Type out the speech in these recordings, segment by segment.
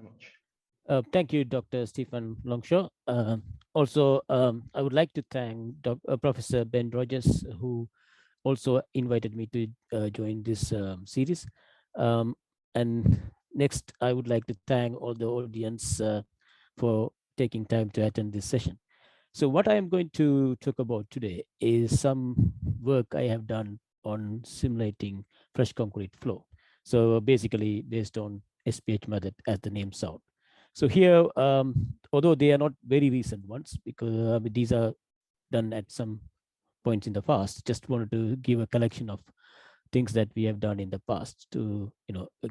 very much. Thank you, Dr. Stephen Longshaw. Also, I would like to thank Professor Ben Rogers, who also invited me to join this series. Um, and next, I would like to thank all the audience for taking time to attend this session. So what I am going to talk about today is some work I have done on simulating fresh concrete flow. So basically based on SPH method as the name sound. So here, although they are not very recent ones, because these are done at some points in the past, just wanted to give a collection of things that we have done in the past to,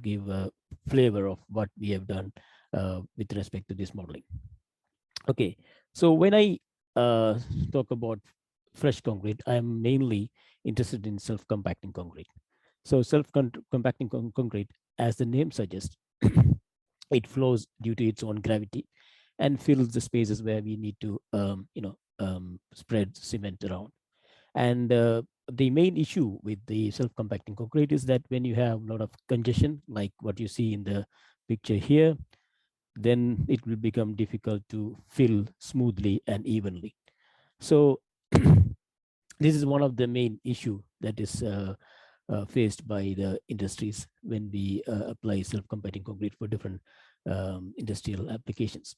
give a flavor of what we have done with respect to this modeling. Okay, so when I uh, talk about fresh concrete, I'm mainly interested in self-compacting concrete. So self-compacting concrete, as the name suggests, it flows due to its own gravity and fills the spaces where we need to, spread cement around. And the main issue with the self-compacting concrete is that when you have a lot of congestion, like what you see in the picture here, then it will become difficult to fill smoothly and evenly. So this is one of the main issue that is faced by the industries when we apply self-compacting concrete for different industrial applications.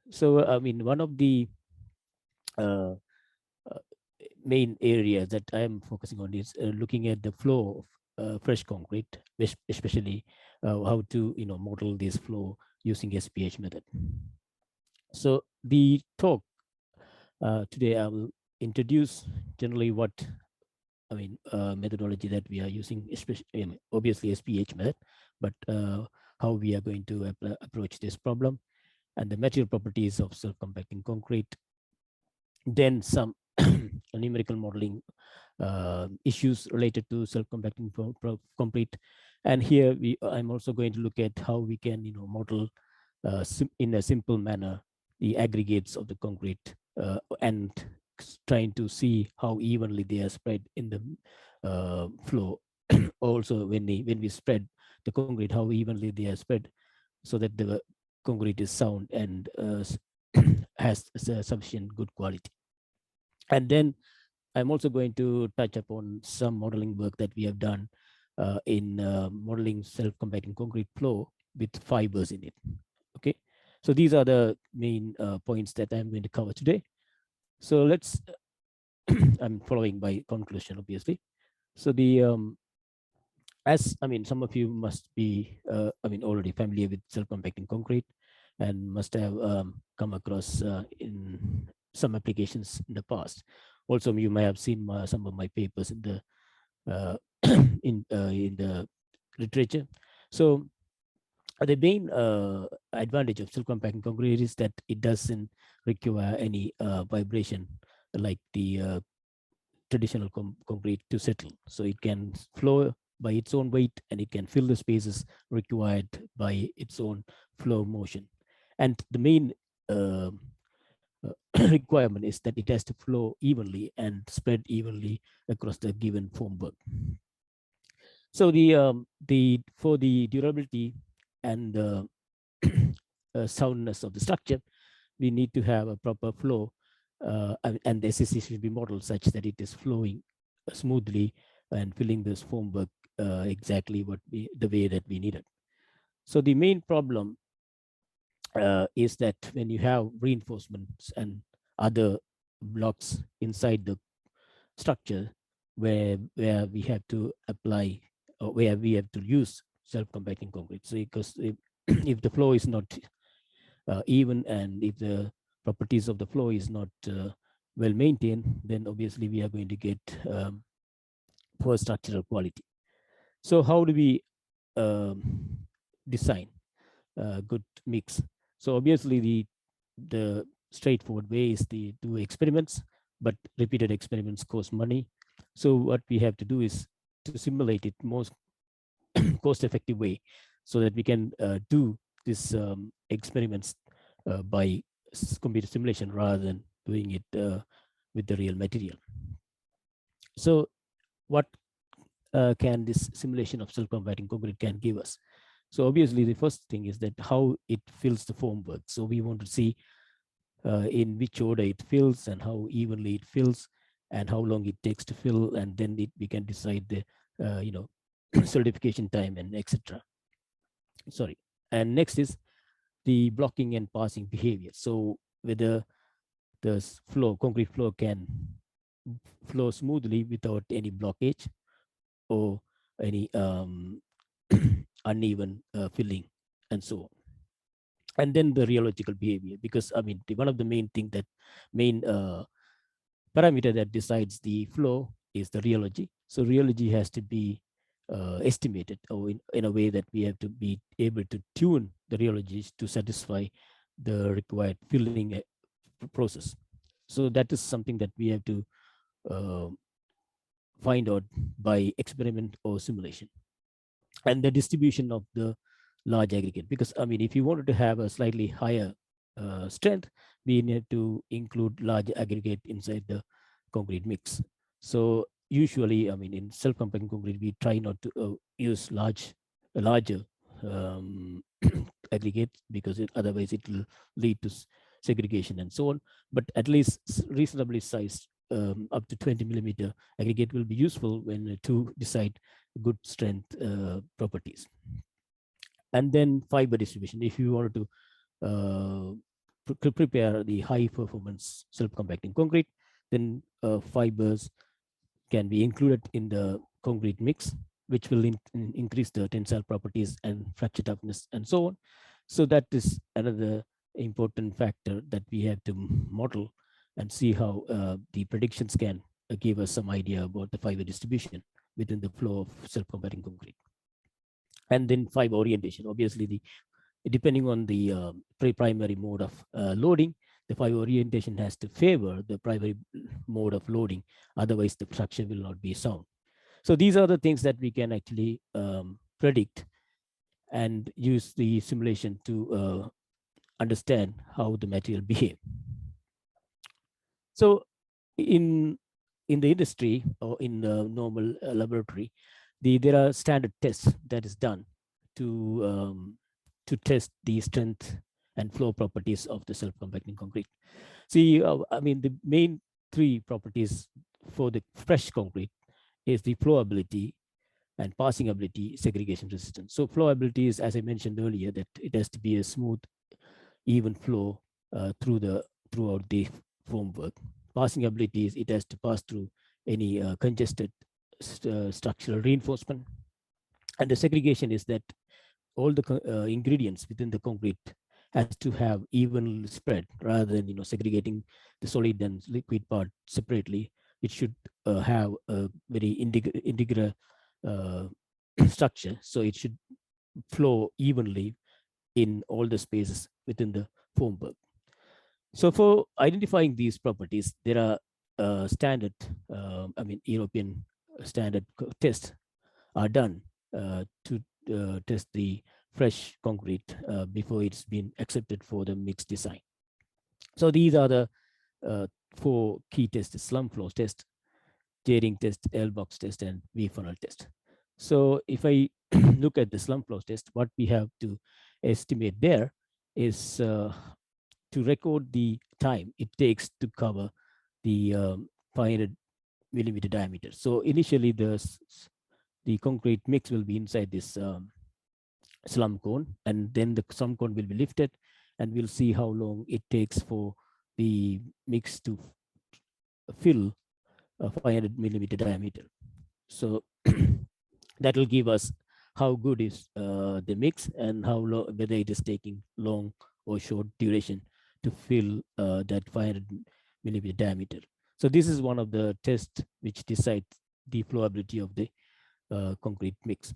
So, I mean, one of the uh, uh, main areas that I am focusing on is looking at the flow of fresh concrete, especially how to model this flow using SPH method. So the talk today I will introduce generally what methodology that we are using, especially obviously SPH method, but how we are going to approach this problem and the material properties of self-compacting concrete. Then some numerical modeling issues related to self-compacting concrete, and here I'm also going to look at how we can model in a simple manner the aggregates of the concrete and trying to see how evenly they are spread in the flow. Also, when we spread the concrete, how evenly they are spread, so that the concrete is sound and has sufficient good quality. And then I'm also going to touch upon some modeling work that we have done in modeling self-compacting concrete flow with fibers in it. Okay, so these are the main points that I'm going to cover today. So let's, I'm following by conclusion, obviously. So the, as I mean, some of you must be, already familiar with self-compacting concrete and must have come across in some applications in the past. Also, you may have seen some of my papers in the uh, in the literature. So the main advantage of self-compacting concrete is that it doesn't require any vibration like the traditional concrete to settle. So it can flow by its own weight and it can fill the spaces required by its own flow motion. And the main uh, requirement is that it has to flow evenly and spread evenly across the given formwork. So the for the durability and the soundness of the structure, we need to have a proper flow, and the SSC should be modeled such that it is flowing smoothly and filling this formwork exactly the way that we need it. So the main problem is that when you have reinforcements and other blocks inside the structure where we have to apply or where we have to use self-compacting concrete. So because if the flow is not even and if the properties of the flow is not well maintained, then obviously we are going to get poor structural quality. So how do we design a good mix? So obviously the straightforward way is to do experiments, but repeated experiments cost money. So what we have to do is to simulate it most cost effective way so that we can do these experiments by computer simulation rather than doing it with the real material. So what can this simulation of self-compacting concrete can give us? So obviously the first thing is that how it fills the formwork. So we want to see in which order it fills and how evenly it fills and how long it takes to fill, and then we can decide the solidification time and etc. Sorry. And next is the blocking and passing behavior. So whether the concrete flow can flow smoothly without any blockage or any uneven filling and so on. And then the rheological behavior, because I mean one of the main parameter that decides the flow is the rheology. So rheology has to be estimated, or in a way that we have to be able to tune the rheology to satisfy the required filling process. So that is something that we have to uh, find out by experiment or simulation. And the distribution of the large aggregate, because I mean if you wanted to have a slightly higher strength, we need to include large aggregate inside the concrete mix. So usually, I mean in self-compacting concrete, we try not to use larger aggregate, because otherwise it will lead to segregation and so on. But at least reasonably sized up to 20 millimeter aggregate will be useful when to decide good strength properties. And then fiber distribution. If you wanted to prepare the high performance self-compacting concrete, then fibers can be included in the concrete mix, which will increase the tensile properties and fracture toughness and so on. So that is another important factor that we have to model and see how the predictions can give us some idea about the fiber distribution within the flow of self-compacting concrete. And then fiber orientation. Obviously, depending on the primary mode of loading, the fiber orientation has to favor the primary mode of loading. Otherwise, the structure will not be sound. So these are the things that we can actually predict and use the simulation to understand how the material behave. So in the industry or in the normal laboratory, there are standard tests that is done to test the strength and flow properties of the self-compacting concrete. See, I mean, the main three properties for the fresh concrete is the flowability and passing ability, segregation resistance. So flowability is, as I mentioned earlier, that it has to be a smooth, even flow throughout the formwork. Passing ability is it has to pass through any congested structural reinforcement. And the segregation is that all the ingredients within the concrete has to have even spread, rather than segregating the solid and liquid part separately. It should have a very integral structure, so it should flow evenly in all the spaces within the formwork. So for identifying these properties, there are standard, European standard tests are done to test the fresh concrete before it's been accepted for the mixed design. So these are the 4 key tests: slump flow test, J-ring test, Lbox test, and V-funnel test. So if I look at the slump flow test, what we have to estimate there is to record the time it takes to cover the 500 millimeter diameter. So initially the concrete mix will be inside this slump cone, and then the slump cone will be lifted, and we'll see how long it takes for the mix to fill a 500 millimeter diameter. So that will give us how good is the mix and how long, whether it is taking long or short duration to fill that 500 millimeter diameter. So this is one of the tests which decides the flowability of the concrete mix.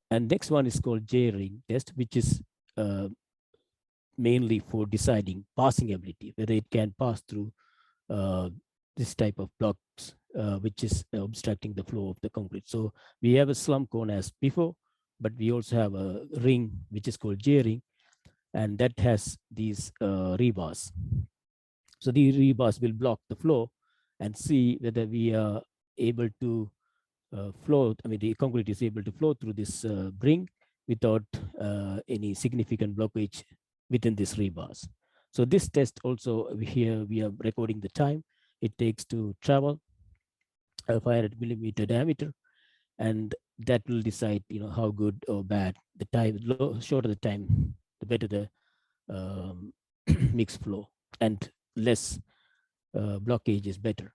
And next one is called J-ring test, which is mainly for deciding passing ability, whether it can pass through this type of blocks, which is obstructing the flow of the concrete. So we have a slump cone as before, but we also have a ring, which is called J-ring, and that has these rebars. So these rebars will block the flow and see whether we are able to flow, I mean, the concrete is able to flow through this ring without any significant blockage within these rebars. So this test also, here we are recording the time it takes to travel a 500 millimeter diameter, and that will decide, how good or bad the time. Shorter the time, the better the um, mix flow, and less blockage is better.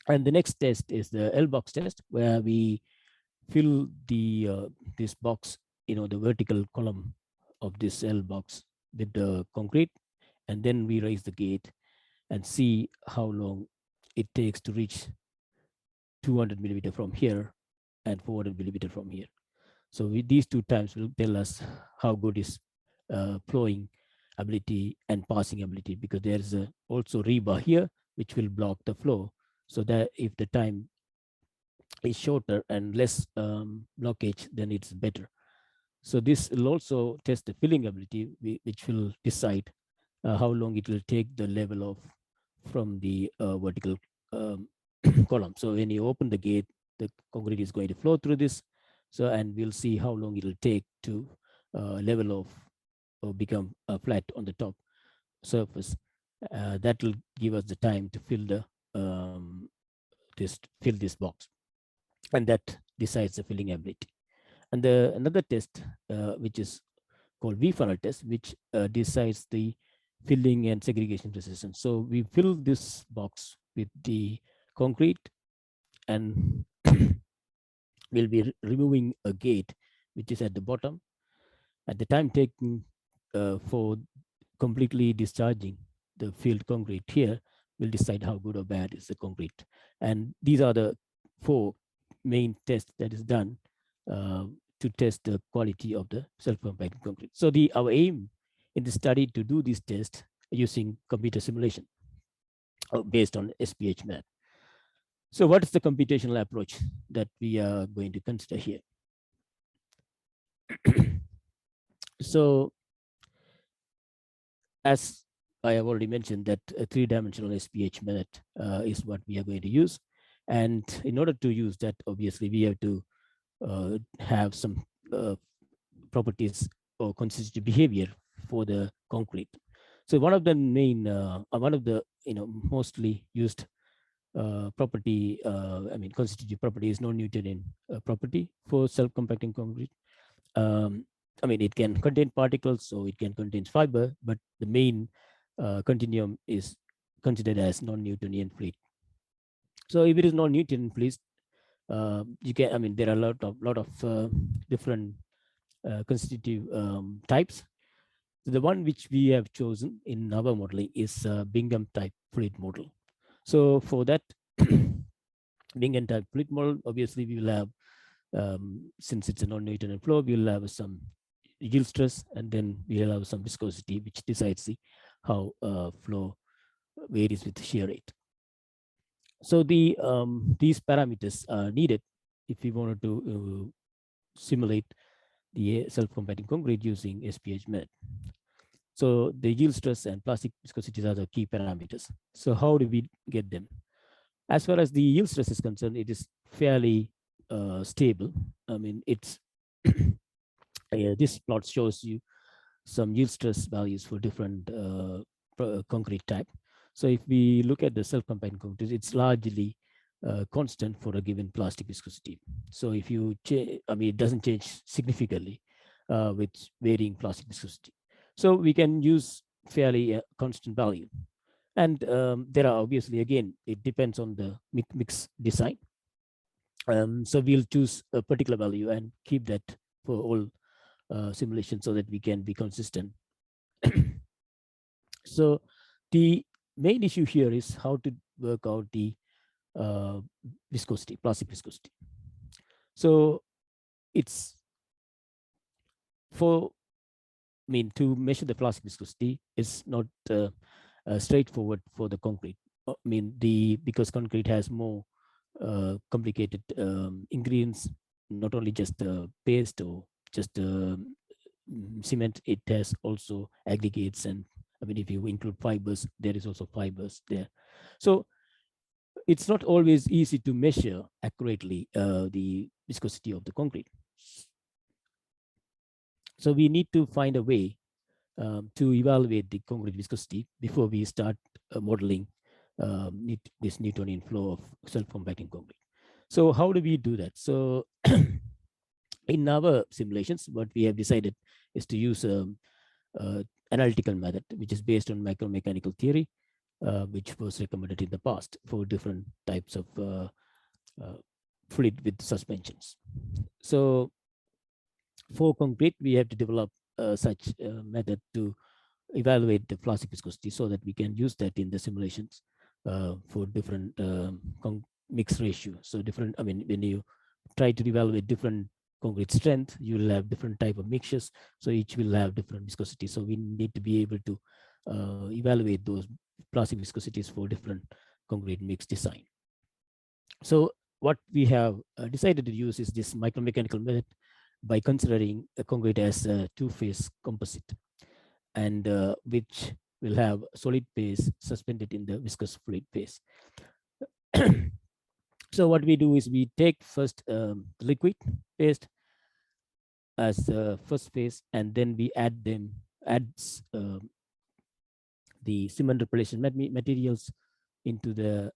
And the next test is the Lbox test, where we fill this box, the vertical column of this Lbox with the concrete, and then we raise the gate and see how long it takes to reach 200 millimeter from here and 400 millimeter from here. So these two times will tell us how good is flowing ability and passing ability, because there's also rebar here which will block the flow, so that if the time is shorter and less blockage, then it's better. So this will also test the filling ability, which will decide how long it will take the level of from the vertical column. So when you open the gate, the concrete is going to flow through this. So, and we'll see how long it will take to level off or become flat on the top surface. That will give us the time to fill this box, and that decides the filling ability. And another test, which is called V-funnel test, which decides the filling and segregation resistance. So we fill this box with the concrete, and we'll be removing a gate which is at the bottom. At the time taken for completely discharging the filled concrete here will decide how good or bad is the concrete. And these are the 4 main tests that is done to test the quality of the self-compacting concrete. So our aim in the study to do this test using computer simulation based on SPH method. So what is the computational approach that we are going to consider here? So as I have already mentioned, that a 3-dimensional SPH method is what we are going to use. And in order to use that, obviously, we have to have some properties or constitutive behavior for the concrete. So one of the main, one of the mostly used property, constitutive property is non-Newtonian property for self-compacting concrete. It can contain particles, so it can contain fiber, but the main continuum is considered as non-Newtonian fluid. So if it is non-Newtonian fluid, you can, there are a lot of different constitutive types. So the one which we have chosen in our modeling is Bingham type fluid model. So for that Bingham type fluid model, obviously we will have, since it's a non-Newtonian flow, we will have some yield stress, and then we will have some viscosity, which decides how flow varies with shear rate. So these parameters are needed if we wanted to simulate the self-compacting concrete using SPH method. So the yield stress and plastic viscosities are the key parameters. So how do we get them? As far as the yield stress is concerned, it is fairly stable. It's this plot shows you some yield stress values for different concrete type. So if we look at the self-compacting concrete, it's largely constant for a given plastic viscosity. So if you it doesn't change significantly with varying plastic viscosity. So we can use fairly constant value. And there are obviously, again, it depends on the mix design. So we'll choose a particular value and keep that for all simulations so that we can be consistent. So the main issue here is how to work out the viscosity, plastic viscosity. So it's to measure the plastic viscosity is not straightforward for the concrete. Because concrete has more complicated ingredients, not only just paste or just cement, it has also aggregates, and if you include fibers, there is also fibers there. So it's not always easy to measure accurately the viscosity of the concrete. So we need to find a way to evaluate the concrete viscosity before we start modeling this Newtonian flow of self-compacting concrete. So how do we do that? So in our simulations, what we have decided is to use analytical method, which is based on micromechanical theory, which was recommended in the past for different types of fluid with suspensions. So for concrete, we have to develop such method to evaluate the plastic viscosity so that we can use that in the simulations for different mix ratio. So different, I mean, when you try to evaluate different concrete strength, you will have different type of mixtures. So each will have different viscosity. So we need to be able to evaluate those plastic viscosities for different concrete mix design. So what we have decided to use is this micromechanical method by considering a concrete as a two-phase composite, and which will have solid phase suspended in the viscous fluid phase. So what we do is we take first liquid phase as the first phase, and then we add the cement replacement materials into the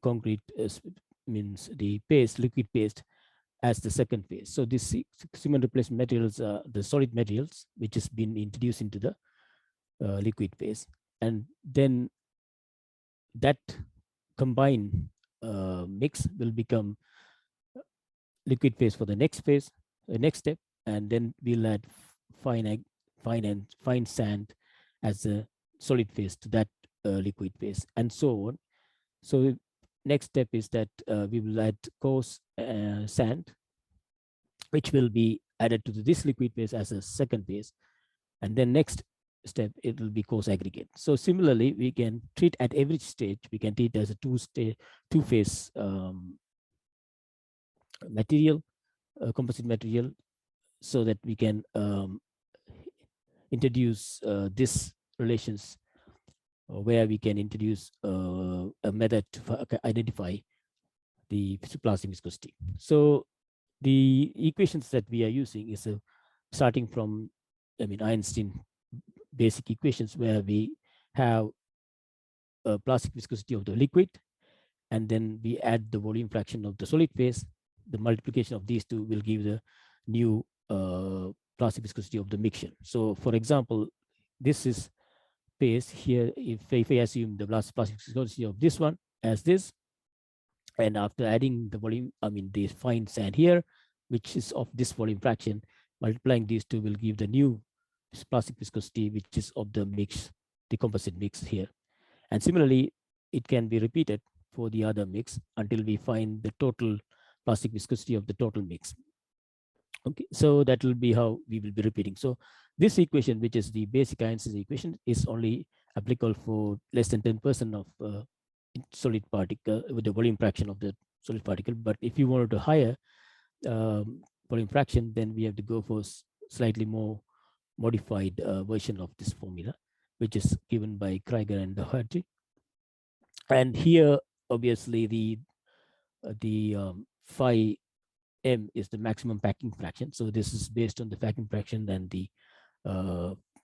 concrete means the paste, liquid paste, as the second phase. So this cement replacement materials are the solid materials which has been introduced into the liquid phase, and then that combined mix will become liquid phase for the next phase, the next step, and then we'll add fine sand as a solid phase to that liquid phase, and so on. So next step is that we will add coarse sand, which will be added to this liquid phase as a second phase, and then next step it will be coarse aggregate. So similarly, we can treat at every stage, we can treat as a two-phase material, composite material, so that we can introduce this relations where we can introduce a method to identify the plastic viscosity. So the equations that we are using is starting from, I mean, Einstein basic equations, where we have a plastic viscosity of the liquid, and then we add the volume fraction of the solid phase. The multiplication of these two will give the new plastic viscosity of the mixture. So for example, this is phase here. If I assume the plastic viscosity of this one as this, and after adding the volume, I mean the fine sand here, which is of this volume fraction, multiplying these two will give the new plastic viscosity, which is of the mix, the composite mix here. And similarly, it can be repeated for the other mix until we find the total plastic viscosity of the total mix. Okay, so that will be how we will be repeating. So this equation, which is the basic Einstein's equation, is only applicable for less than 10% of solid particle with the volume fraction of the solid particle. But if you wanted to higher volume fraction, then we have to go for slightly more modified version of this formula, which is given by Krieger and Doherty. And here, obviously, the phi m is the maximum packing fraction. So this is based on the packing fraction and the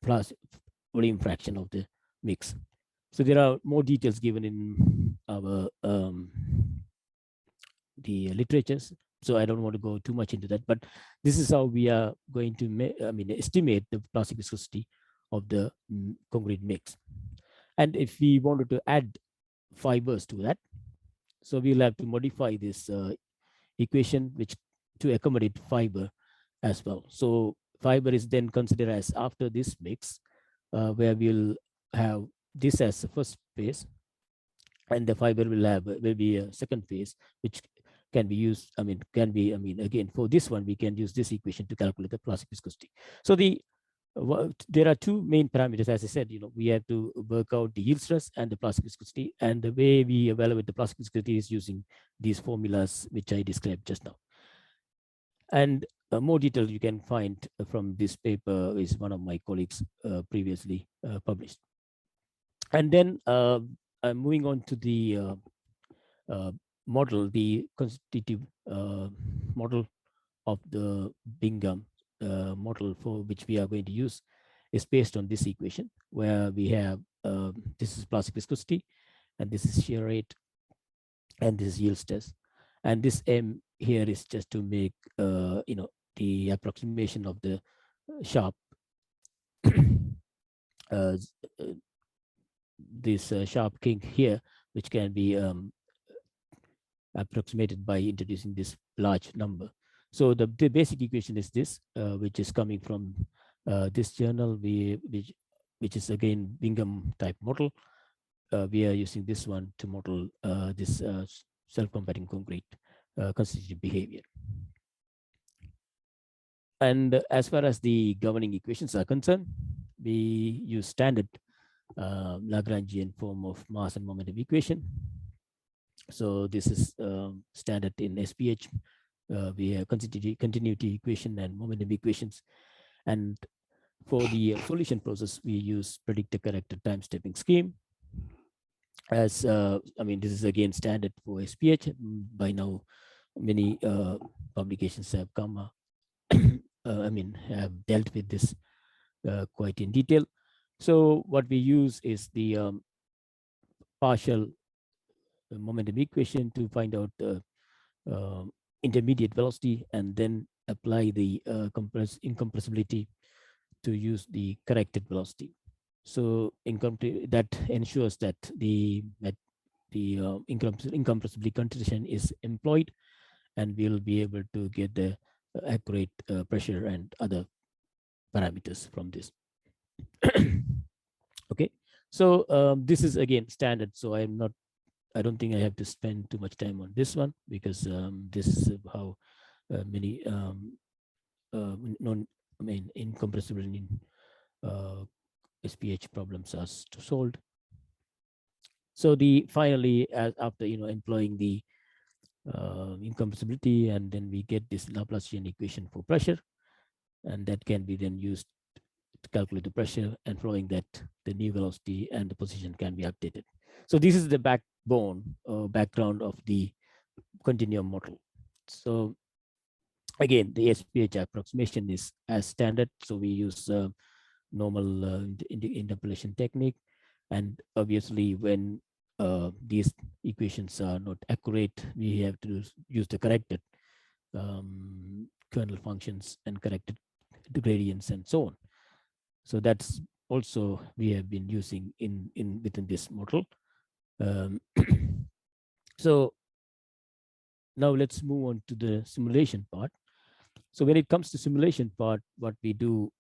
plus volume fraction of the mix. So there are more details given in our the literatures. So I don't want to go too much into that, but this is how we are going to estimate the plastic viscosity of the concrete mix. And if we wanted to add fibers to that, so we'll have to modify this equation which to accommodate fiber as well. So fiber is then considered as after this mix, where we'll have this as the first phase, and the fiber will be a second phase, which can be used. Again, for this one, we can use this equation to calculate the plastic viscosity. So there are two main parameters, as I said. We have to work out the yield stress and the plastic viscosity, and the way we evaluate the plastic viscosity is using these formulas which I described just now. And more detail you can find from this paper is one of my colleagues previously published. And then I'm moving on to the model, the constitutive model of the Bingham model for which we are going to use is based on this equation, where we have this is plastic viscosity, and this is shear rate, and this is yield stress, and this M here is just to make the approximation of the sharp this sharp kink here, which can be approximated by introducing this large number. So the basic equation is this, which is coming from this journal, which is again Bingham type model. We are using this one to model this self-compacting concrete constitutive behavior. And as far as the governing equations are concerned, we use standard Lagrangian form of mass and momentum equation. So this is standard in SPH. We have continuity equation and momentum equations. And for the solution process, we use predictor corrector time stepping scheme. As this is again standard for SPH. By now, many publications have come, have dealt with this quite in detail. So what we use is the partial momentum equation to find out the intermediate velocity, and then apply the incompressibility to use the corrected velocity. So that ensures that the incompressibility condition is employed, and we'll be able to get the accurate pressure and other parameters from this. Okay, so this is again standard. So I don't think I have to spend too much time on this one, because this is how many incompressible SPH problems are solved. So finally, after employing the incompressibility, and then we get this Laplacian equation for pressure, and that can be then used to calculate the pressure, and following that, the new velocity and the position can be updated. So this is the backbone or background of the continuum model. So again, the SPH approximation is as standard. So we use normal interpolation technique, and obviously when these equations are not accurate, we have to use the corrected kernel functions and corrected the gradients and so on. So that's also we have been using within this model. So now let's move on to the simulation part. So when it comes to simulation part, what we do,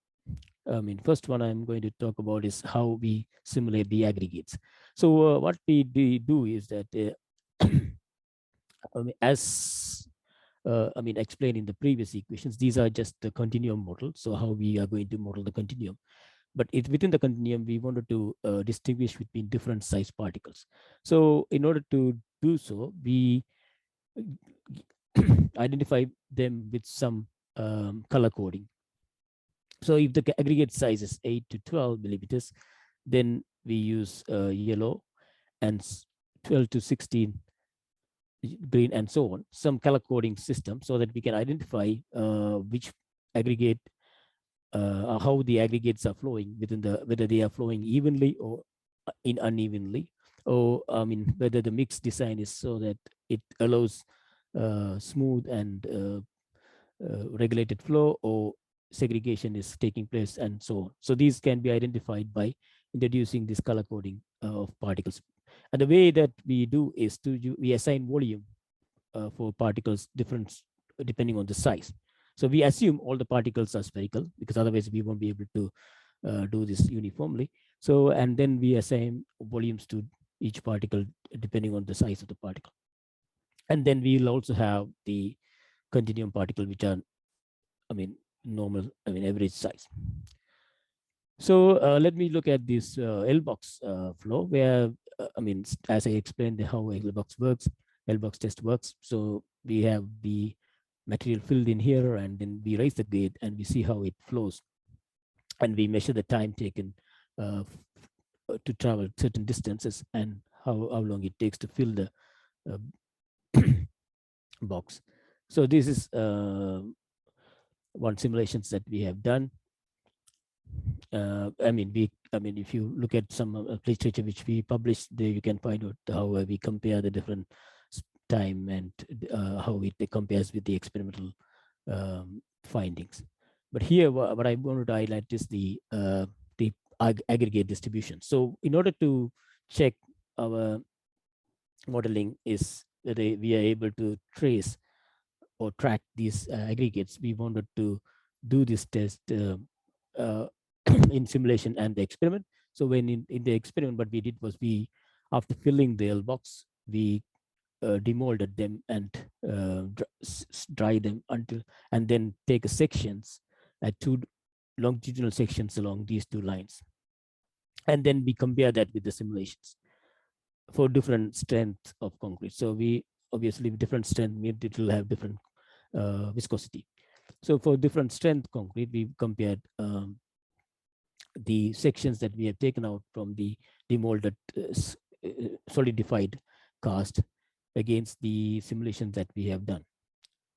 first one I'm going to talk about is how we simulate the aggregates. So what we do is that, as explained in the previous equations, these are just the continuum model. So how we are going to model the continuum. But within the continuum, we wanted to distinguish between different size particles. So in order to do so, we identify them with some color coding. So if the aggregate size is 8 to 12 millimeters, then we use yellow, and 12 to 16 green, and so on, some color coding system, so that we can identify which aggregate, how the aggregates are flowing whether they are flowing evenly or unevenly, or whether the mix design is so that it allows smooth and regulated flow, or segregation is taking place, and so on. So these can be identified by introducing this color coding of particles. And the way that we do is we assign volume for particles different depending on the size. So we assume all the particles are spherical, because otherwise we won't be able to do this uniformly. So, and then we assign volumes to each particle depending on the size of the particle. And then we'll also have the continuum particle, which are, normal, average size. So let me look at this Lbox flow, where, as I explained how Lbox works, Lbox test works. So we have the material filled in here, and then we raise the gate, and we see how it flows. And we measure the time taken to travel certain distances, and how long it takes to fill the box. So this is one simulations that we have done. If you look at some literature which we published, there you can find out how we compare the different time and how it compares with the experimental findings. But here, what I wanted to highlight is the aggregate distribution. So in order to check our modeling is that we are able to trace or track these aggregates, we wanted to do this test in simulation and the experiment. So when in the experiment, what we did was after filling the Lbox, we demolded them and dry them and then take sections at two longitudinal sections along these two lines. And then we compare that with the simulations for different strengths of concrete. So we obviously different strength means it will have different viscosity. So for different strength concrete, we compared the sections that we have taken out from the demolded solidified cast against the simulations that we have done.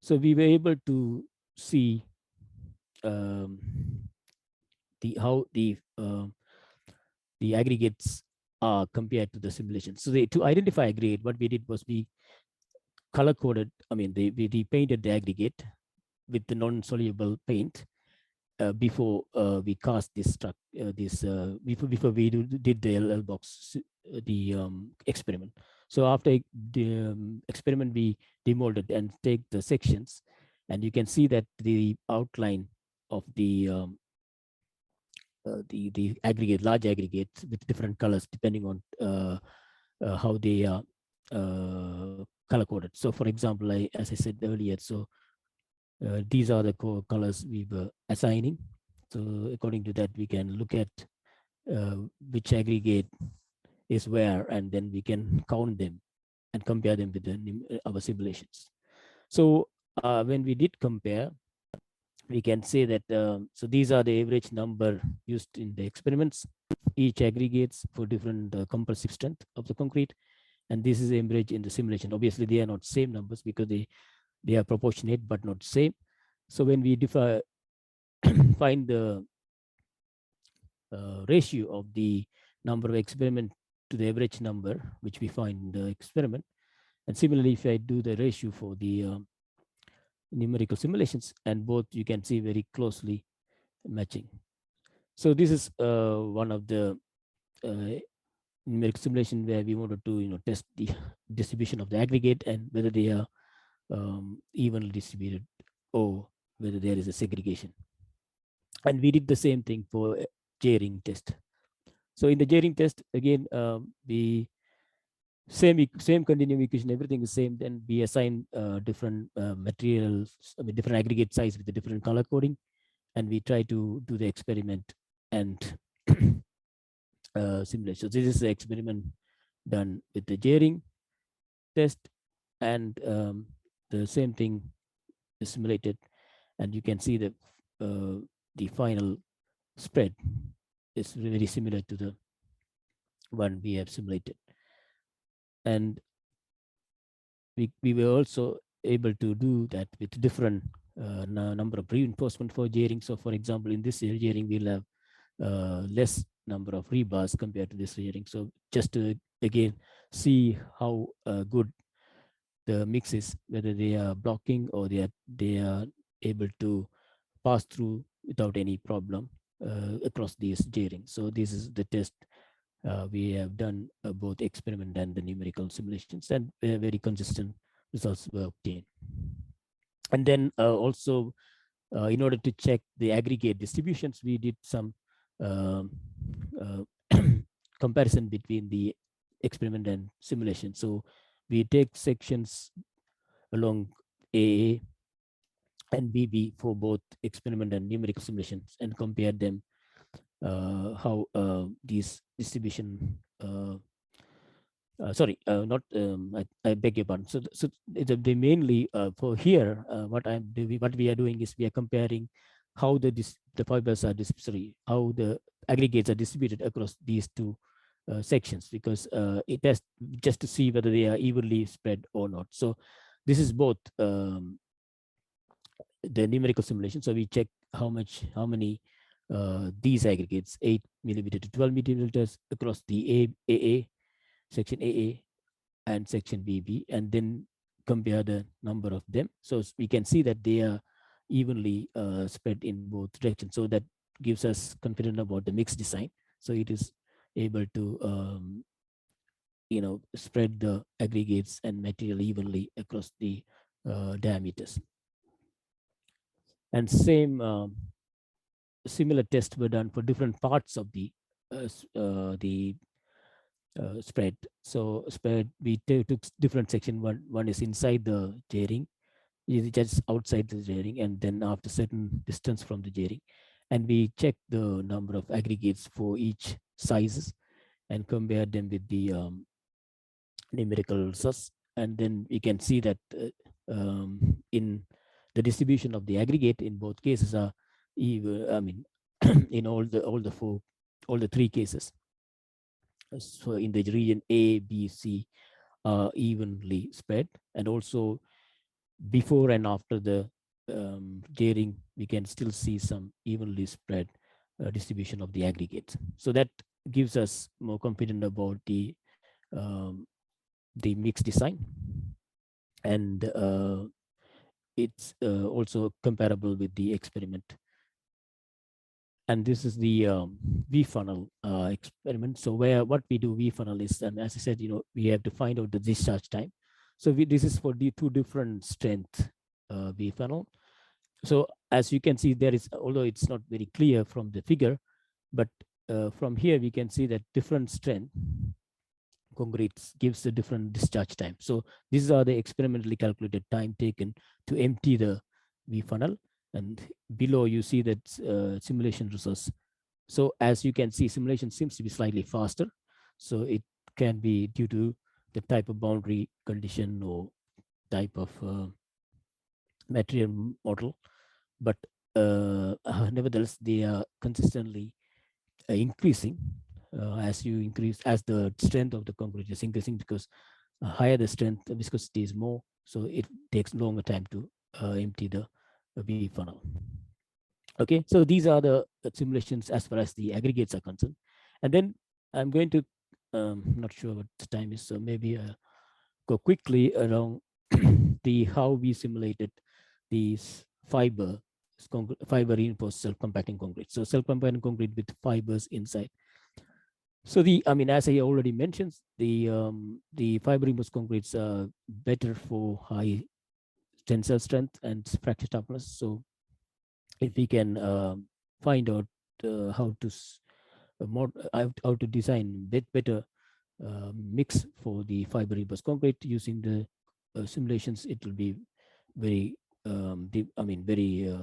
So we were able to see how the aggregates are compared to the simulation. So to identify aggregate, what we did was we color coded, we painted the aggregate with the non-soluble paint before we cast this before we did the Lbox experiment. So after the experiment, we demolded and take the sections, and you can see that the outline of the aggregate, large aggregates with different colors depending on how they are color coded. So for example, as I said earlier, so these are the colors we were assigning. So according to that, we can look at which aggregate is where, and then we can count them and compare them with our simulations. So when we did compare, we can say that, so these are the average number used in the experiments, each aggregates for different compressive strength of the concrete. And this is the average in the simulation. Obviously, they are not same numbers because they are proportionate but not same. So when we find the ratio of the number of experiment to the average number, which we find in the experiment, and similarly, if I do the ratio for the numerical simulations, and both you can see very closely matching. So this is one of the numerical simulation where we wanted to test the distribution of the aggregate and whether they are evenly distributed or whether there is a segregation. And we did the same thing for J-ring test. So in the J-ring test, again, the same continuum equation, everything is same. Then we assign different materials, different aggregate size with the different color coding, and we try to do the experiment and simulate. So this is the experiment done with the J-ring test, and the same thing is simulated, and you can see that the final spread is very similar to the one we have simulated. And we were also able to do that with different number of reinforcement for J-ring. So for example, in this J-ring, we'll have less number of rebars compared to this J-ring. So just to again see how good the mix is, whether they are blocking or they are able to pass through without any problem across these J-rings. So this is the test we have done both experiment and the numerical simulations, and very consistent results were obtained. And then also, in order to check the aggregate distributions, we did some comparison between the experiment and simulation. So we take sections along AA and BB for both experiment and numerical simulations and compare them how these distribution I beg your pardon. So they mainly for here what we are doing is we are comparing how the fibers are how the aggregates are distributed across these two sections, because it has just to see whether they are evenly spread or not. So this is both the numerical simulation. So we check how many these aggregates, 8 millimeter to 12 millimeters across the AA, section AA and section BB, and then compare the number of them. So we can see that they are evenly spread in both directions. So that gives us confidence about the mix design. So it is able to spread the aggregates and material evenly across the diameters. And similar tests were done for different parts of the spread. So spread, we took different section. One is inside the J-ring, is just outside the J-ring, and then after certain distance from the J-ring. And we check the number of aggregates for each sizes and compare them with the numerical source. And then we can see that in the distribution of the aggregate in both cases are even, I mean, in all the three cases. So in the region A, B, C are evenly spread, and also before and after the J-ring, we can still see some evenly spread distribution of the aggregates. So that gives us more confident about the mix design, and it's also comparable with the experiment. And this is the V-funnel experiment. So what we do V-funnel is, and as I said, we have to find out the discharge time. So this is for the two different strength V-funnel. So as you can see, there is, although it's not very clear from the figure, but from here we can see that different strength concretes gives a different discharge time. So these are the experimentally calculated time taken to empty the V-funnel. And below you see that simulation results. So as you can see, simulation seems to be slightly faster. So it can be due to the type of boundary condition or type of material model. But nevertheless, they are consistently increasing as the strength of the concrete is increasing, because higher the strength, the viscosity is more. So it takes longer time to empty the V funnel. Okay, so these are the simulations as far as the aggregates are concerned. And then I'm going to, not sure what the time is, so maybe go quickly around how we simulated these fiber reinforced self-compacting concrete. So self-compacting concrete with fibers inside. So as I already mentioned, the fiber reinforced concretes are better for high tensile strength and fracture toughness. So if we can find out how to design better mix for the fiber reinforced concrete using the simulations, it will be very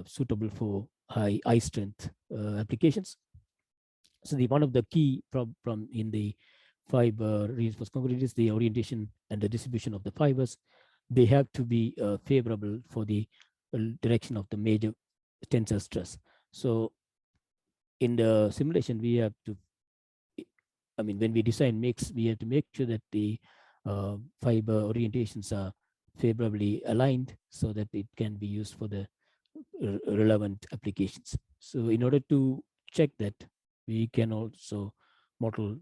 suitable for high strength applications. So one of the key problem in the fiber reinforced concrete is the orientation and the distribution of the fibers. They have to be favorable for the direction of the major tensile stress. So in the simulation, we have to, when we design mix, we have to make sure that the fiber orientations are favorably aligned so that it can be used for the relevant applications. So in order to check that, we can also model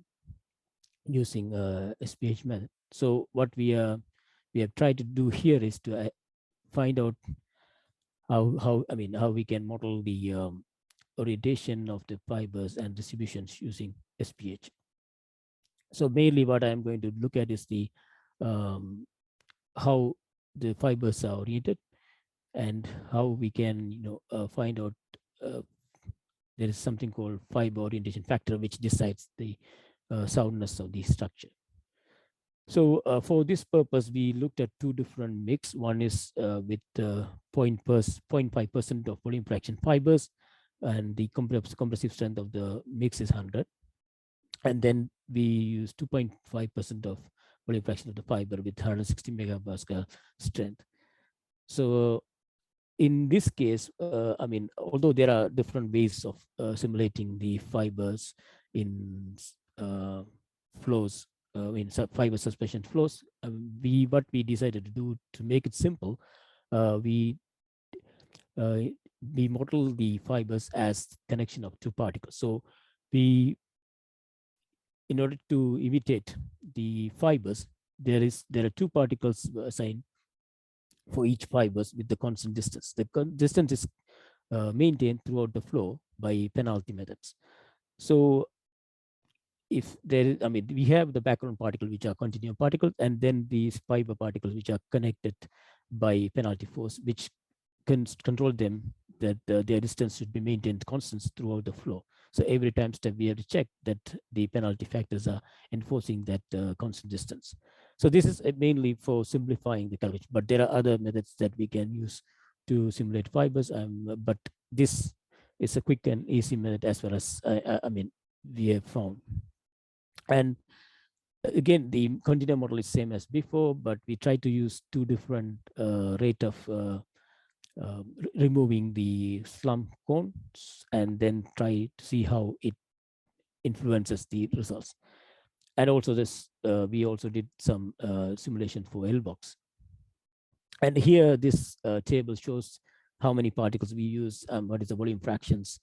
using SPH method. So what we have tried to do here is to find out how we can model the orientation of the fibers and distributions using SPH. So mainly what I'm going to look at is the how the fibers are oriented and how we can find out there is something called fiber orientation factor, which decides the soundness of the structure. So for this purpose, we looked at two different mix. One is with 0.5% of volume fraction fibers, and the compressive strength of the mix is 100. And then we use 2.5% of volume fraction of the fiber with 160 megapascal strength. So in this case, although there are different ways of simulating the fibers in flows, in fiber suspension flows, what we decided to do to make it simple, we we model the fibers as connection of two particles. So we, in order to imitate the fibers, there are two particles assigned for each fibers with the constant distance. The distance is maintained throughout the flow by penalty methods. So if there is, I mean, we have the background particle, which are continuum particles, and then these fiber particles, which are connected by penalty force, which can control them, that their distance should be maintained constant throughout the flow. So every time step, we have to check that the penalty factors are enforcing that constant distance. So this is mainly for simplifying the calculation, but there are other methods that we can use to simulate fibers. But this is a quick and easy method as far as I mean, we have found. And again, the continuum model is same as before, but we try to use two different rate of removing the slump cones, and then try to see how it influences the results. And also this, we also did some simulation for Lbox. And here this table shows how many particles we use, what is the volume fractions,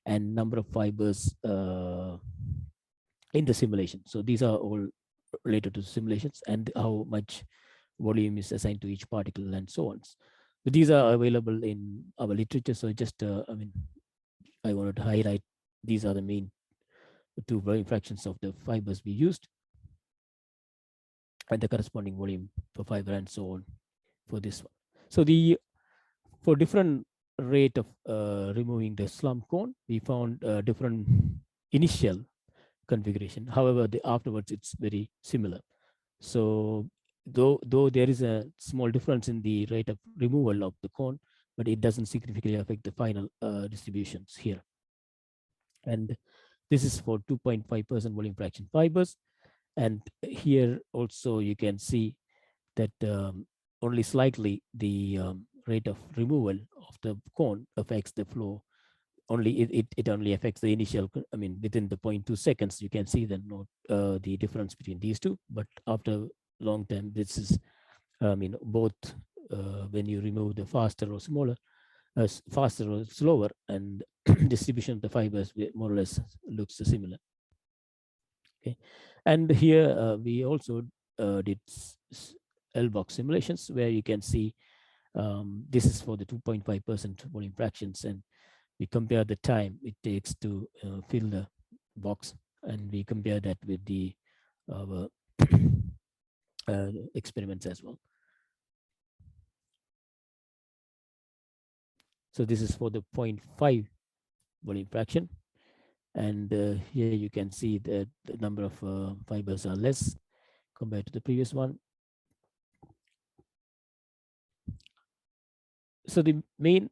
and number of fibers in the simulation. So these are all related to simulations and how much volume is assigned to each particle and so on. So these are available in our literature. So just, I mean, I wanted to highlight these are the main two volume fractions of the fibers we used, and the corresponding volume for fiber and so on for this one. So the, for different rate of removing the slump cone, we found different initial configuration. However, afterwards it's very similar. So though there is a small difference in the rate of removal of the cone, but it doesn't significantly affect the final distributions here. And this is for 2.5% volume fraction fibers. And here also you can see that only slightly the rate of removal of the cone affects the flow. Only it only affects the initial, I mean, within the 0.2 seconds, you can see the difference between these two. But after long time, this is, I mean, both when you remove the faster or smaller, faster or slower, and distribution of the fibers more or less looks similar. Okay, and here we also did Lbox simulations, where you can see this is for the 2.5% volume fractions, and we compare the time it takes to fill the box, and we compare that with the experiments as well. So this is for the 0.5 volume fraction, and here you can see that the number of fibers are less compared to the previous one. So the main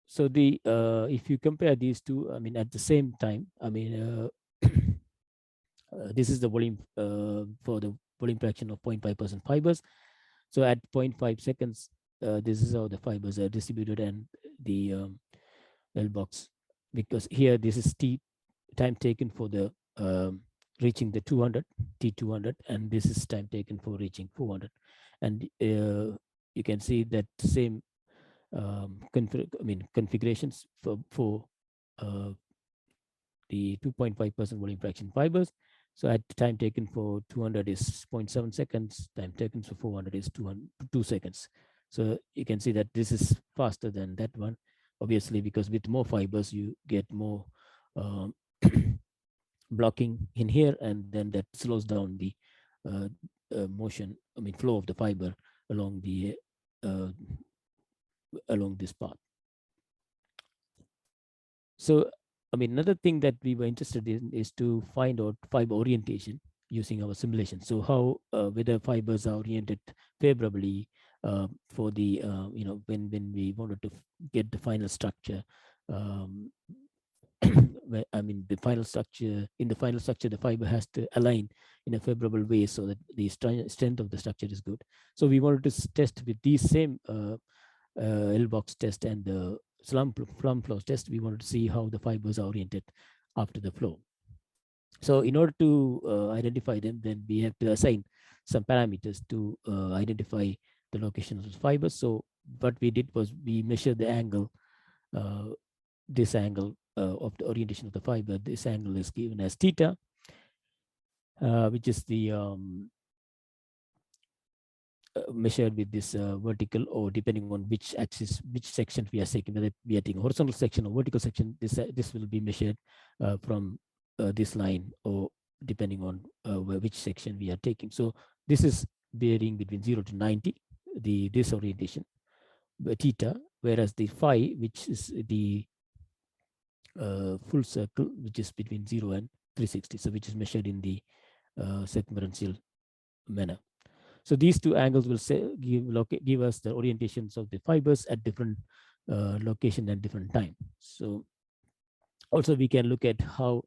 so the if you compare these two, I mean, at the same time, I mean, this is the volume for the volume fraction of 0.5% fibers. So at 0.5 seconds, this is how the fibers are distributed, and the Lbox, because here this is time taken for the reaching the 200 T200, and this is time taken for reaching 400. And you can see that same configurations for the 2.5% volume fraction fibers. So at time taken for 200 is 0.7 seconds, time taken for 400 is 2 seconds. So you can see that this is faster than that one, obviously, because with more fibers you get more blocking in here, and then that slows down the motion, I mean, flow of the fiber along the along this path. So, I mean, another thing that we were interested in is to find out fiber orientation using our simulation. So how whether fibers are oriented favorably for the when we wanted to get the final structure. I mean, the final structure, in the final structure, the fiber has to align in a favorable way so that the strength of the structure is good. So we wanted to test with these same Lbox test and the slump flow test. We wanted to see how the fibers are oriented after the flow. So in order to identify them, then we have to assign some parameters to identify the location of the fibers. So what we did was we measured the angle, uh, this angle of the orientation of the fiber. This angle is given as theta, which is the measured with this vertical, or depending on which axis, which section we are taking, whether we are taking horizontal section or vertical section, this will be measured from this line, or depending on which section we are taking. So this is bearing between 0 to 90, this orientation, theta, whereas the phi, which is the full circle, which is between 0 and 360, so which is measured in the circumferential manner. So these two angles will give us the orientations of the fibers at different location and different time. So also we can look at how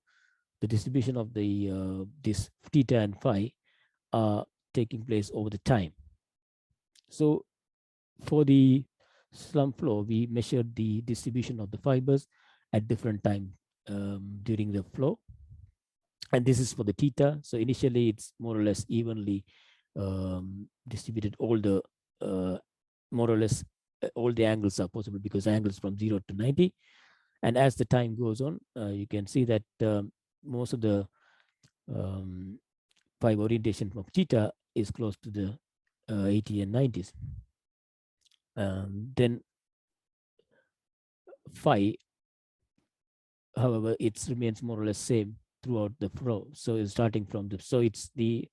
the distribution of the this theta and phi are taking place over the time. So for the slump flow, we measured the distribution of the fibers at different time during the flow. And this is for the theta. So initially it's more or less evenly distributed. All the more or less all the angles are possible, because angles from 0 to 90. And as the time goes on, you can see that most of the fiber orientation from theta is close to the 80 and 90s. Then phi, however, it remains more or less same throughout the flow. So it's starting from the, so it's the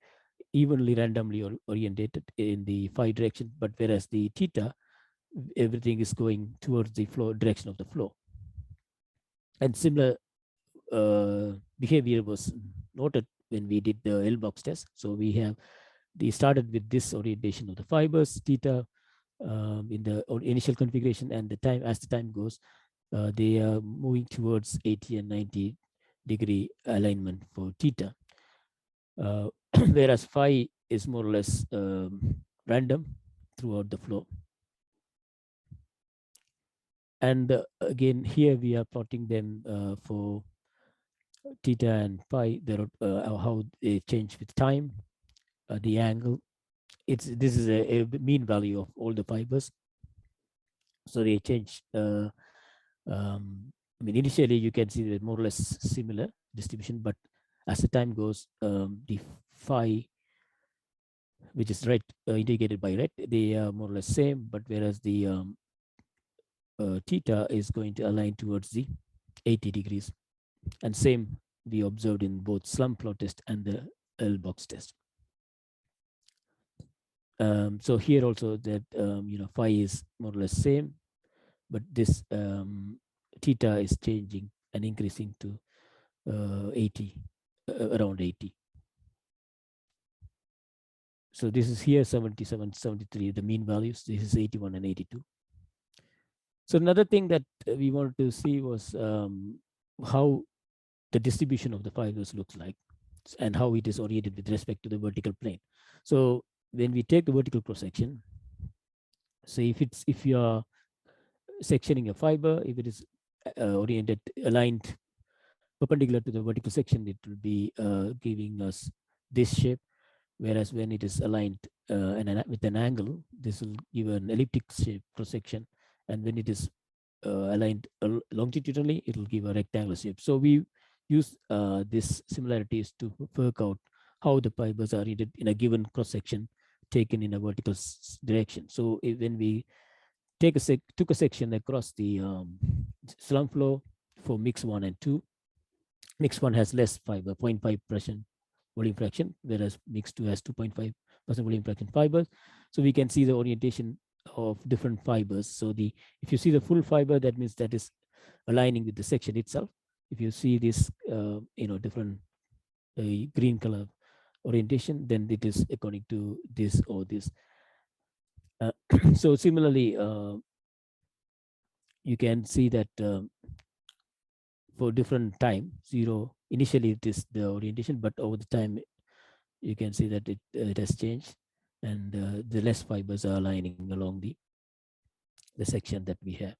evenly randomly orientated in the phi direction, but whereas the theta, everything is going towards the flow direction of the flow. And similar behavior was noted when we did the Lbox test. So they started with this orientation of the fibers, theta, in the initial configuration, and the time, as the time goes, they are moving towards 80 and 90-degree alignment for theta, whereas phi is more or less random throughout the flow. And again, here we are plotting them for theta and phi, how they change with time, the angle. This is a mean value of all the fibers. So they change. I mean, initially you can see that more or less similar distribution, but as the time goes, the phi, which is red, indicated by red, they are more or less same, but whereas the theta is going to align towards the 80 degrees. And same we observed in both slump flow test and the Lbox test. So here also that phi is more or less same, but this theta is changing and increasing to 80, around 80. So this is here 77, 73, the mean values. This is 81 and 82. So another thing that we wanted to see was how the distribution of the fibers looks like and how it is oriented with respect to the vertical plane. So when we take the vertical cross section, so if you are sectioning a fiber, if it is oriented, aligned perpendicular to the vertical section, it will be giving us this shape. Whereas when it is aligned with an angle, this will give an elliptic shape cross section. And when it is aligned longitudinally, it will give a rectangular shape. So we use these similarities to work out how the fibers are oriented in a given cross section taken in a vertical direction. So when we took a section across the slump flow for mix 1 and 2, mix 1 has less fiber, 0.5% volume fraction, whereas mix 2 has 2.5% volume fraction fibers. So we can see the orientation of different fibers. So if you see the full fiber, that means that is aligning with the section itself. If you see this different green color orientation, then it is according to this or this. So similarly, you can see that for different time, 0, initially it is the orientation, but over the time you can see that it has changed, and the less fibers are aligning along the section that we have.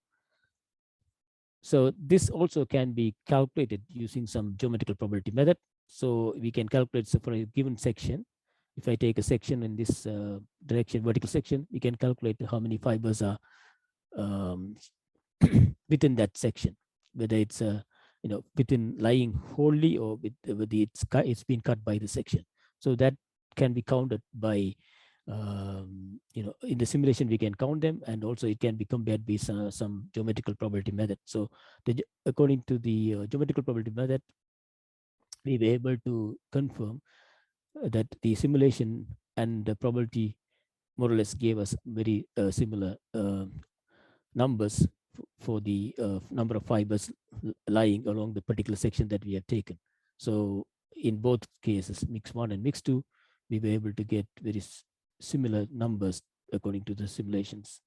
So this also can be calculated using some geometrical probability method. So we can calculate, so for a given section, if I take a section in this direction, vertical section, we can calculate how many fibers are within that section, whether it's within lying wholly or whether it's been cut by the section. So that can be counted by in the simulation we can count them, and also it can be compared with some geometrical probability method. So according to the geometrical probability method, we were able to confirm that the simulation and the probability more or less gave us very similar numbers for the number of fibers lying along the particular section that we have taken. So in both cases, mix 1 and mix 2, we were able to get very similar numbers according to the simulations.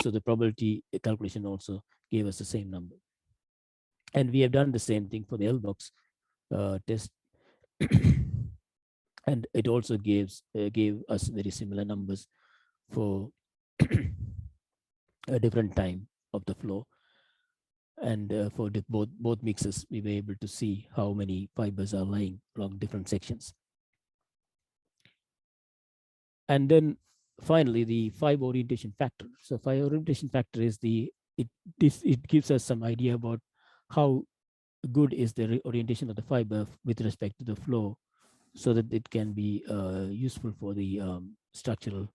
So the probability calculation also gave us the same number. And we have done the same thing for the Lbox test. And it also gave us very similar numbers for a different time of the flow. And for both mixes, we were able to see how many fibers are lying along different sections. And then finally, the fiber orientation factor. So fiber orientation factor is it gives us some idea about how good is the orientation of the fiber with respect to the flow, so that it can be useful for the structural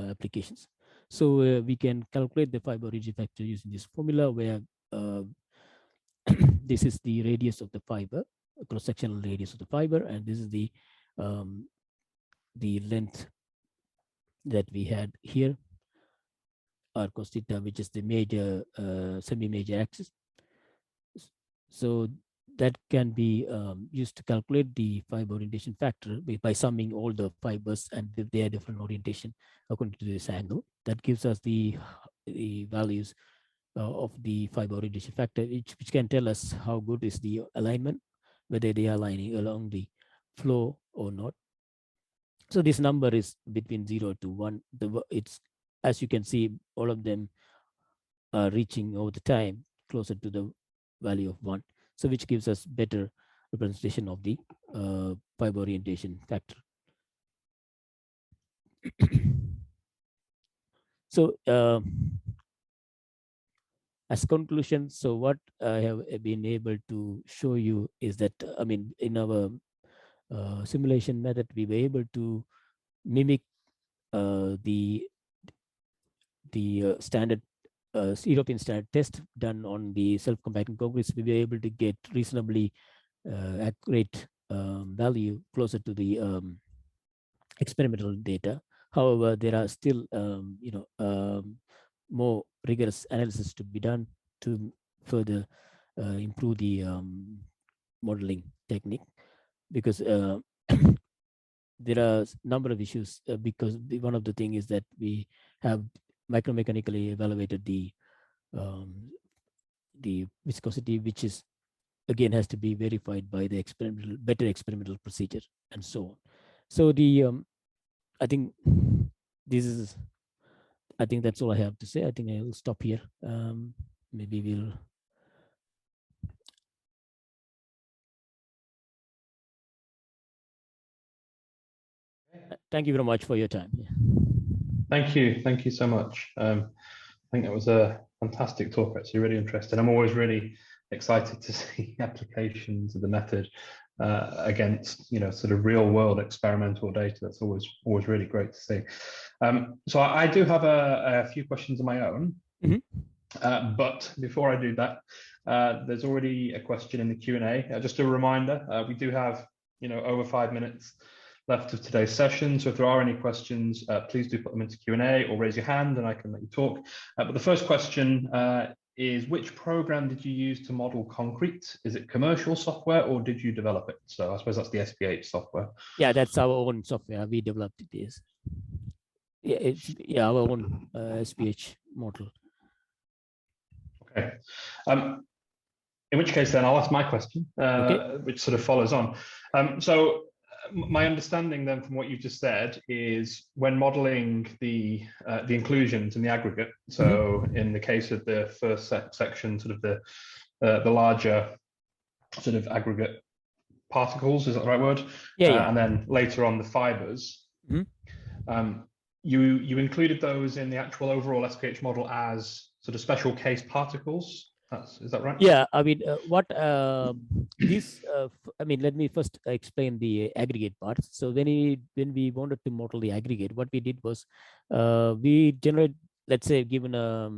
applications. So we can calculate the fiber orientation factor using this formula, where this is the radius of the fiber, cross-sectional radius of the fiber, and this is the length that we had here, r cos theta, which is the major semi-major axis. So that can be used to calculate the fiber orientation factor by summing all the fibers and their different orientation according to this angle. That gives us the values of the fiber orientation factor, which can tell us how good is the alignment, whether they are aligning along the flow or not. So this number is between 0 to 1. It's, as you can see, all of them are reaching over the time closer to the value of 1. So which gives us better representation of the fiber orientation factor. So as conclusion, so what I have been able to show you is that, I mean, in our simulation method, we were able to mimic the standard European standard test done on the self-compacting concretes. We were able to get reasonably accurate value closer to the experimental data. However, there are still more rigorous analysis to be done to further improve the modeling technique, because there are a number of issues, because one of the things is that we have micromechanically evaluated the viscosity, which is again has to be verified by the better experimental procedure and so on. So the I think that's all I have to say. I think I will stop here. Maybe we'll. Thank you very much for your time. Yeah. Thank you so much. I think that was a fantastic talk, actually, really interesting. I'm always really excited to see applications of the method against, sort of real world experimental data. That's always really great to see. So I do have a few questions of my own. Mm-hmm. But before I do that, there's already a question in the Q&A. Just a reminder, we do have, over 5 minutes left of today's session. So if there are any questions, please do put them into Q&A or raise your hand and I can let you talk. But the first question is, which program did you use to model concrete? Is it commercial software or did you develop it? So I suppose that's the SPH software. Yeah, that's our own software. We developed it. Yes. Yeah, it's our own SPH model. Okay. In which case, then I'll ask my question, okay, which sort of follows on. So my understanding then from what you've just said is when modeling the inclusions in the aggregate, so mm-hmm, in the case of the first section, sort of the larger sort of aggregate particles, is that the right word? Yeah. And then later on the fibers. You included those in the actual overall SPH model as sort of special case particles. Is that right? Yeah, I mean, this, I mean, let me first explain the aggregate parts. So when we wanted to model the aggregate, what we did was we generate, let's say, given a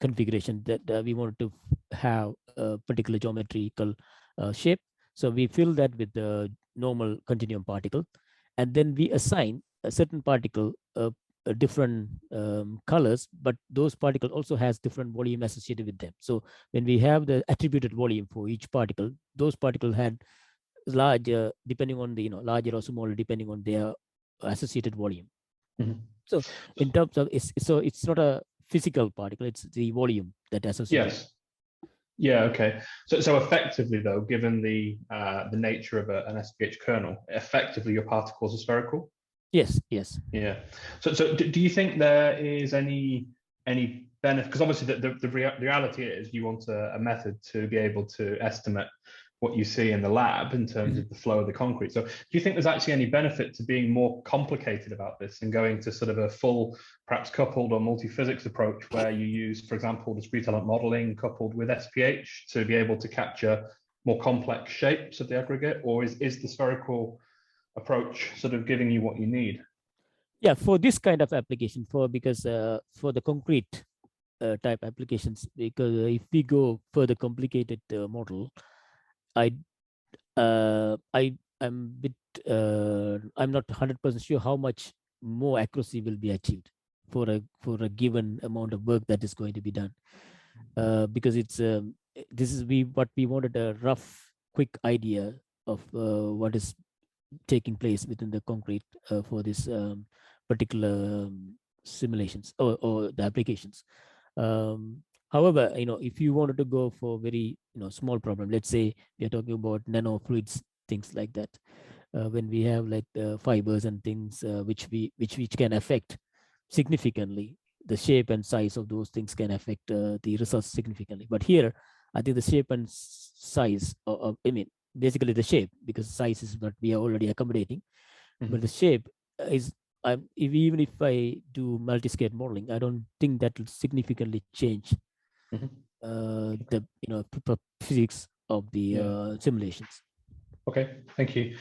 configuration that we wanted to have a particular geometrical shape. So we fill that with the normal continuum particle, and then we assign a certain particle different colors, but those particles also has different volume associated with them. So when we have the attributed volume for each particle, those particles had larger, depending on the larger or smaller depending on their associated volume. So in terms of it's not a physical particle, it's the volume that associated. Yes. Yeah. Okay. So effectively, though, given the nature of an SPH kernel, effectively your particles are spherical. Yes. Yeah. So do you think there is any benefit? Because obviously the reality is you want a method to be able to estimate what you see in the lab in terms of the flow of the concrete. So do you think there's actually any benefit to being more complicated about this and going to sort of a full, perhaps coupled or multi-physics approach where you use, for example, discrete element modeling coupled with SPH to be able to capture more complex shapes of the aggregate? Or is the spherical approach sort of giving you what you need? Yeah, for this kind of application, because for the concrete type applications, because if we go further complicated model, I'm not 100% sure how much more accuracy will be achieved for a given amount of work that is going to be done, because it's what we wanted, a rough quick idea of what is taking place within the concrete for this particular simulations or the applications. However, if you wanted to go for very small problem, let's say we are talking about nanofluids, things like that, when we have like fibers and things which can affect significantly the shape and size of those things, can affect the results significantly. But here, I think the shape and size, I mean, basically the shape, because size is what we are already accommodating, but the shape is, even if I do multi-scale modeling, I don't think that will significantly change the physics of the simulations. Okay, thank you.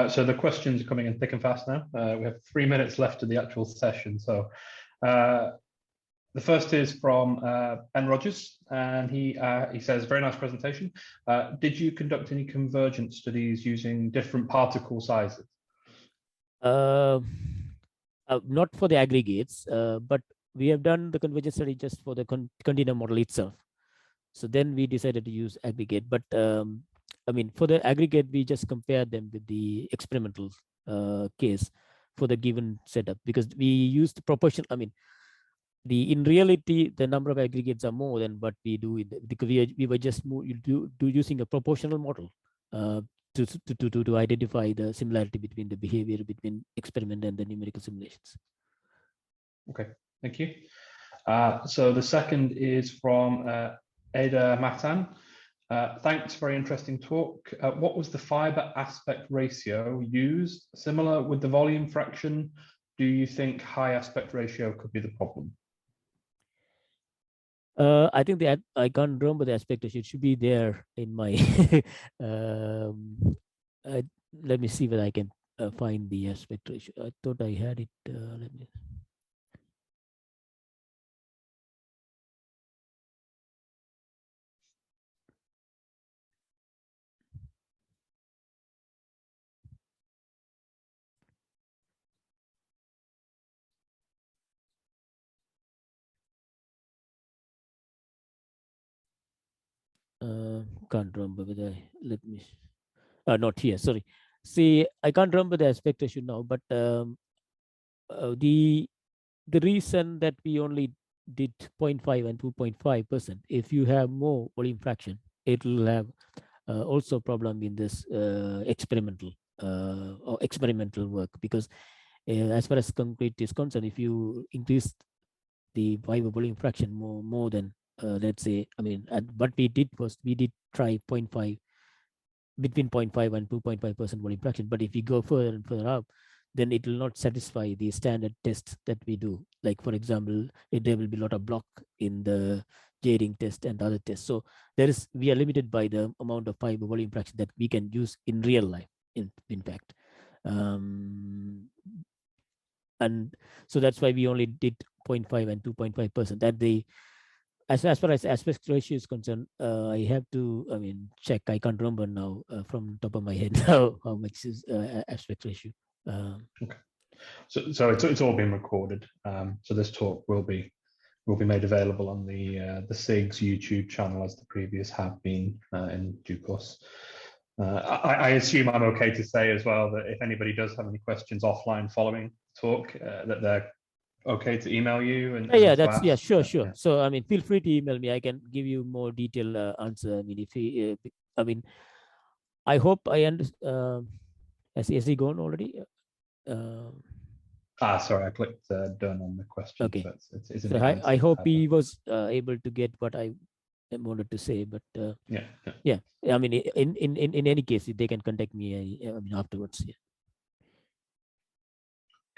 So the questions are coming in thick and fast now. We have 3 minutes left of the actual session. So the first is from Ben Rogers, and he says, very nice presentation. Did you conduct any convergence studies using different particle sizes? Not for the aggregates, but we have done the convergence study just for the continuum model itself. So then we decided to use aggregate, but I mean, for the aggregate, we just compared them with the experimental case for the given setup, because we used proportion. I mean, in reality, the number of aggregates are more than what we do because we were just using a proportional model to identify the similarity between the behavior between experiment and the numerical simulations. Okay, thank you. So the second is from Ada Matan. Thanks, very interesting talk. What was the fiber aspect ratio used? Similar with the volume fraction? Do you think high aspect ratio could be the problem? I think that I can't remember the aspect ratio. It should be there in my. Let me see whether I can find the aspect ratio. I thought I had it. Let me. Can't remember whether let me. Not here. Sorry. See, I can't remember the aspect ratio now, but the reason that we only did 0.5 and 2.5%, if you have more volume fraction, it will have also problem in this experimental work, because as far as concrete is concerned, if you increase the fiber volume fraction more than let's say, I mean, what we did was we did try 0.5 between 0.5 and 2.5% volume fraction. But if we go further and further up, then it will not satisfy the standard tests that we do. Like, for example, there will be a lot of block in the J-ring test and other tests. So we are limited by the amount of fiber volume fraction that we can use in real life, in fact. And so that's why we only did 0.5 and 2.5%. That as far as aspect ratio is concerned, I have to, check. I can't remember now from top of my head now how much is aspect ratio. Okay. So it's all been recorded. So this talk will be made available on the SIG's YouTube channel, as the previous have been in due course. I assume I'm okay to say as well that if anybody does have any questions offline following the talk, that they're okay to email you. And yeah, that's yeah, sure. Yeah. So feel free to email me. I can give you more detailed answer. I hope I understand. Has he gone already? Sorry, I clicked done on the question. Okay. It's so I hope he was able to get what I wanted to say, but yeah. In any case, they can contact me. Afterwards. Yeah.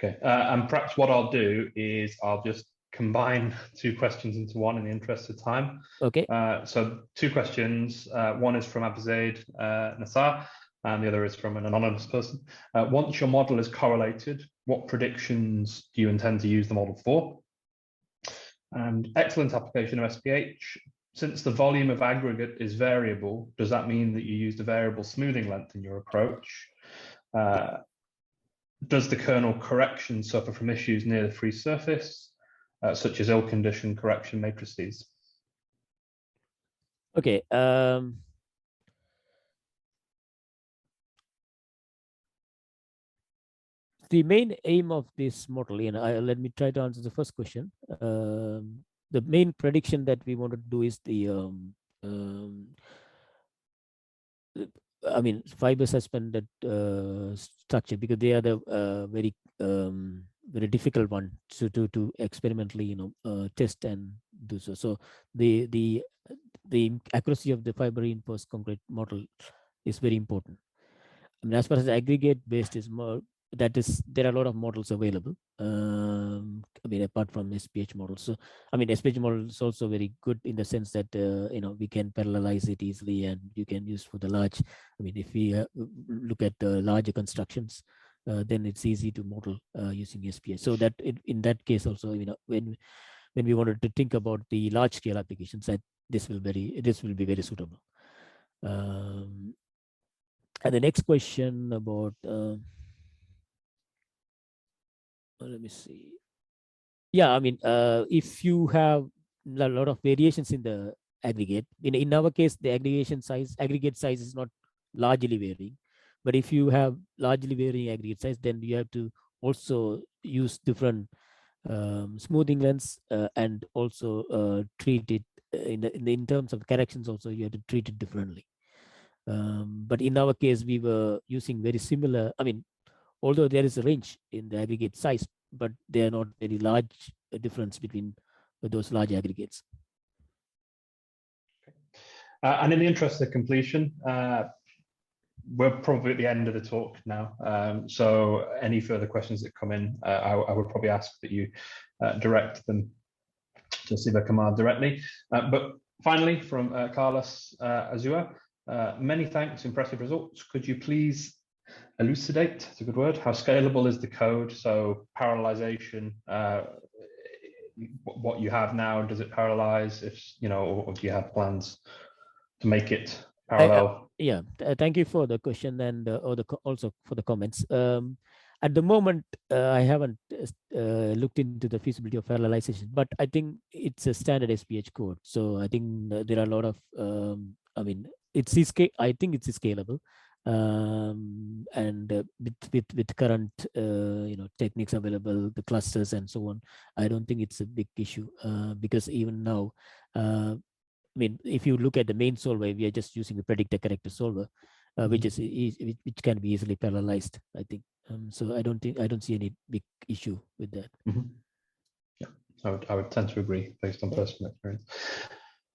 Okay, and perhaps what I'll do is I'll just combine two questions into one in the interest of time. Okay. So two questions. One is from Abizaid Nassar, and the other is from an anonymous person. Once your model is correlated, what predictions do you intend to use the model for? And excellent application of SPH. Since the volume of aggregate is variable, does that mean that you used a variable smoothing length in your approach? Does the kernel correction suffer from issues near the free surface, such as ill-conditioned correction matrices? Okay. The main aim of this model, let me try to answer the first question. The main prediction that we want to do is the fiber suspended structure, because they are the very difficult one to experimentally test and do so. So the accuracy of the fiber reinforced concrete model is very important. As far as aggregate based is more, there are a lot of models available. Apart from SPH models. So SPH model is also very good in the sense that we can parallelize it easily, and you can use for the large. If we look at the larger constructions, then it's easy to model using SPH. So that in that case also, when we wanted to think about the large scale applications, that this will be very suitable. And the next question about let me see. Yeah, if you have a lot of variations in the aggregate, in our case, the aggregate size is not largely varying. But if you have largely varying aggregate size, then you have to also use different smoothing lengths and also treat it in terms of corrections. Also, you have to treat it differently. But in our case, we were using very similar. Although there is a range in the aggregate size, but they are not very large difference between those large aggregates. And in the interest of completion, we're probably at the end of the talk now. So any further questions that come in, I would probably ask that you direct them to Sivakumar directly. But finally, from Carlos Azua, many thanks, impressive results. Could you please elucidate, it's a good word, how scalable is the code? So parallelization, what you have now, does it parallelize? If or do you have plans to make it parallel? Thank you for the question, and also for the comments. At the moment, I haven't looked into the feasibility of parallelization, but I think it's a standard SPH code. So I think there are a lot of, I think it's scalable. And with current techniques available, the clusters and so on, I don't think it's a big issue, because even now, if you look at the main solver, we are just using the predictor corrector solver, which can be easily parallelized, I think. So I don't see any big issue with that. Yeah, I would tend to agree based on personal experience.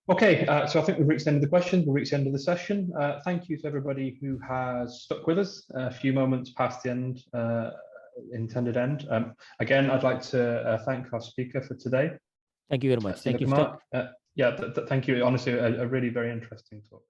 Okay, so I think we've reached the end of the questions. We've reached the end of the session. Thank you to everybody who has stuck with us a few moments past the end, intended end. Again, I'd like to thank our speaker for today. Thank you very much. Thank you. Yeah, thank you. Honestly, a really very interesting talk.